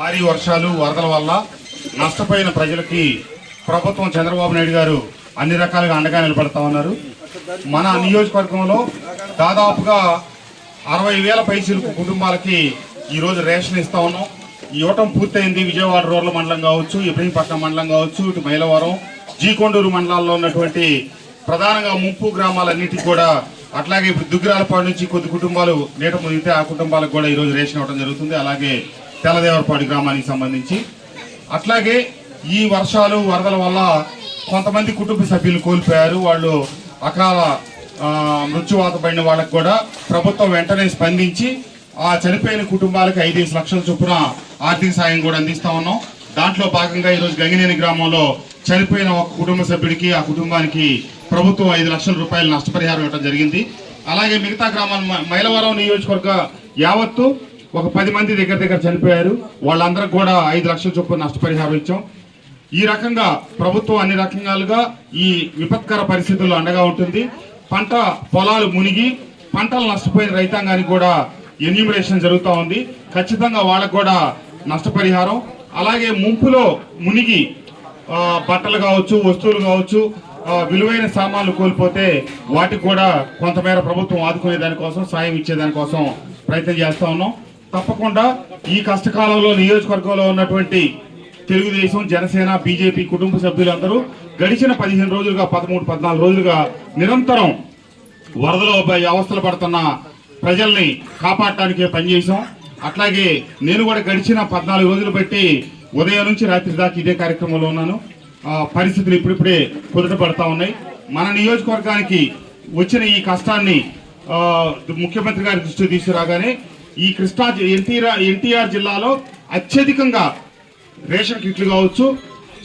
భారీ వర్షాలు వరదల వల్ల నష్టపోయిన ప్రజలకి ప్రభుత్వం చంద్రబాబు నాయుడు గారు అన్ని రకాలుగా అండగా నిలబడతా ఉన్నారు. మన నియోజకవర్గంలో దాదాపుగా 60,000 పైసలకు కుటుంబాలకి ఈరోజు రేషన్ ఇస్తా ఉన్నాం. ఇవ్వటం పూర్తయింది. విజయవాడ రూరల్ మండలం కావచ్చు, ఇబ్రహీంపట్నం మండలం కావచ్చు, ఇటు మైలవరం, జీకొండూరు మండలాల్లో ఉన్నటువంటి ప్రధానంగా ముంపు గ్రామాలన్నిటికీ కూడా, అట్లాగే ఇప్పుడు దుగ్గిరాలపాడు నుంచి కొద్ది కుటుంబాలు నీట మునిగితే ఆ కుటుంబాలకు కూడా ఈరోజు రేషన్ ఇవ్వడం జరుగుతుంది. అలాగే తెల్లదేవరపాడు గ్రామానికి సంబంధించి. అట్లాగే ఈ వర్షాలు వరదల వల్ల కొంతమంది కుటుంబ సభ్యులు కోల్పోయారు. వాళ్ళు అకాల మృత్యువాత పడిన వాళ్ళకు కూడా ప్రభుత్వం వెంటనే స్పందించి ఆ చనిపోయిన కుటుంబాలకు 5 లక్షల చొప్పున ఆర్థిక సాయం కూడా అందిస్తా ఉన్నాం. దాంట్లో భాగంగా ఈరోజు గంగినేని గ్రామంలో చనిపోయిన ఒక కుటుంబ సభ్యుడికి, ఆ కుటుంబానికి ప్రభుత్వం 5 లక్షల రూపాయలు నష్టపరిహారం ఇవ్వడం జరిగింది. అలాగే మిగతా గ్రామాలు మైలవరం నియోజకవర్గ యావత్తు ఒక 10 మంది దగ్గర చనిపోయారు. వాళ్ళందరికి కూడా 5 లక్షల చొప్పున నష్టపరిహారం ఇచ్చాం. ఈ రకంగా ప్రభుత్వం అన్ని రకాలుగా ఈ విపత్కర పరిస్థితుల్లో అండగా ఉంటుంది. పంట పొలాలు మునిగి పంటలు నష్టపోయిన రైతాంగానికి కూడా ఎన్యూమరేషన్ జరుగుతూ ఉంది. ఖచ్చితంగా వాళ్ళకు కూడా నష్టపరిహారం, అలాగే ముంపులో మునిగి బట్టలు కావచ్చు, వస్తువులు కావచ్చు, విలువైన సామాన్లు కోల్పోతే వాటికి కూడా కొంతమేర ప్రభుత్వం ఆదుకునే దానికోసం, సాయం ఇచ్చేదానికోసం ప్రయత్నం చేస్తూ ఉన్నాం. తప్పకుండా ఈ కష్టకాలంలో నియోజకవర్గంలో ఉన్నటువంటి తెలుగుదేశం, జనసేన, బీజేపీ కుటుంబ సభ్యులందరూ గడిచిన 15 రోజులుగా, 13-14 రోజులుగా నిరంతరం వరదలో అవస్థలు పడుతున్న ప్రజల్ని కాపాడటానికే పనిచేసాం. అట్లాగే నేను కూడా గడిచిన 14 రోజులు బట్టి ఉదయం నుంచి రాత్రి దాకా ఇదే కార్యక్రమంలో ఉన్నాను. పరిస్థితులు ఇప్పుడిప్పుడే కుదుట పడతా ఉన్నాయి. మన నియోజకవర్గానికి వచ్చిన ఈ కష్టాన్ని ముఖ్యమంత్రి గారి దృష్టికి తీసుకురాగానే ఈ కృష్ణా ఎన్టీఆర్ జిల్లాలో అత్యధికంగా రేషన్ కిట్లు కావచ్చు,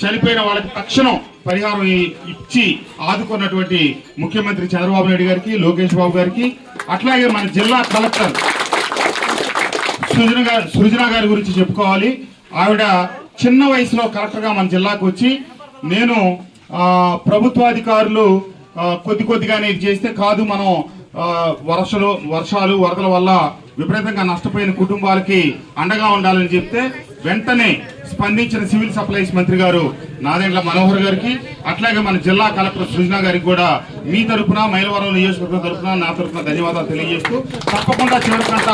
చనిపోయిన వాళ్ళకి తక్షణం పరిహారం ఇచ్చి ఆదుకున్నటువంటి ముఖ్యమంత్రి చంద్రబాబు నాయుడు గారికి, లోకేష్ బాబు గారికి, అట్లాగే మన జిల్లా కలెక్టర్ సృజన గారి గురించి చెప్పుకోవాలి. ఆవిడ చిన్న వయసులో కలెక్టర్గా మన జిల్లాకు వచ్చి, నేను ప్రభుత్వాధికారులు కొద్దిగానే ఇది చేస్తే కాదు, మనం వర్షాలు వరదల వల్ల విపరీతంగా నష్టపోయిన కుటుంబాలకి అండగా ఉండాలని చెప్తే వెంటనే స్పందించిన సివిల్ సప్లైస్ మంత్రి గారు నాదెండ్ల మనోహర్ గారికి, అట్లాగే మన జిల్లా కలెక్టర్ సృజన గారికి కూడా మీ తరఫున, మైలవరం నియోజకవర్గం తరఫున, నా తరఫున ధన్యవాదాలు తెలియజేస్తూ, తప్పకుండా చివరికంట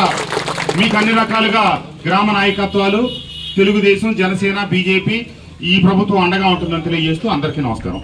మీకు అన్ని రకాలుగా గ్రామ నాయకత్వాలు, తెలుగుదేశం, జనసేన, బీజేపీ ఈ ప్రభుత్వం అండగా ఉంటుందని తెలియజేస్తూ అందరికీ నమస్కారం.